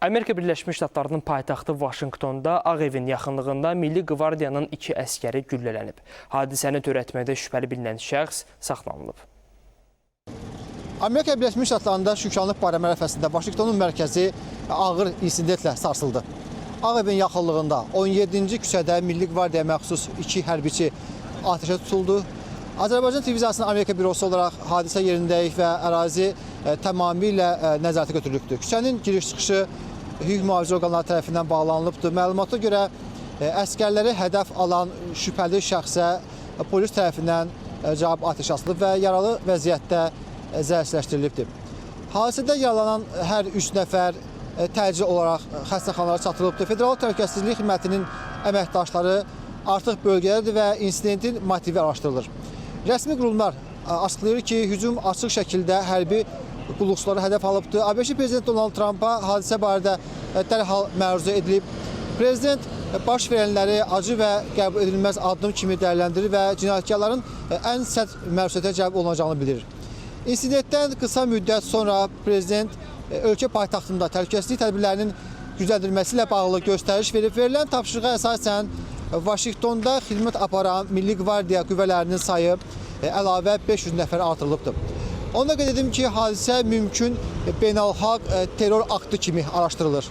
Amerika Birləşmiş Ştatlarının paytaxtı Vaşinqtonda Ağ Evin yaxınlığında Milli Qvardiyanın 2 əskəri güllələnib. Hadisəni törətməkdə şübhəli bilinən şəxs saxlanılıb. Amerika Birləşmiş Ştatlarında şükranlıq bayramı ərəfəsində Vaşinqtonun mərkəzi ağır insidentlə sarsıldı. Ağ Evin yaxınlığında 17-ci küçədə Milli Qvardiyaya məxsus 2 hərbiçi atəşə tutuldu. Azərbaycan televiziyasının Amerika bürosu olaraq hadisə yerindəyik və ərazi tamamilə nəzarətə götürülübdür. Küçənin giriş-çıxışı hüquq mühafizə orqanları tərəfindən bağlanılıbdır. Məlumata görə əskərləri hədəf alan şübhəli şəxsə polis tərəfindən cavab atəş açılıb və yaralı vəziyyətdə zərərsizləşdirilibdir. Hadisədə yaralanan hər 3 nəfər təcili olaraq xəstəxanalara çatdırılıbdır. Federal Təhlükəsizlik Xidmətinin əməkdaşları artıq bölgədədir və insidentin motivi araşdırılır. Rəsmi qurumlar açıqlayır ki, hücum açıq şəkildə hərbi qulluqçuları hədəf alıbdır. ABŞ Prezidenti Donald Trumpa hadisə barədə dərhal məruzə edilib. Prezident baş verənləri acı və qəbul edilməz addım kimi dəyərləndirir və cinayətkarların ən sərt məsuliyyətə cəlb olunacağını bildirir. İnsidentdən qısa müddət sonra Prezident ölkə paytaxtında təhlükəsizlik tədbirlərinin gücləndirilməsi ilə bağlı göstəriş verib. Verilən tapşırığa əsasən Vaşinqtonda xidmət aparan Milli Qvardiya qüvvələrinin sayı əlavə 500 nəfər artırılıbdır. Onu da qeyd edim ki, hadisə mümkün beynəlxalq terror aktı kimi araşdırılır.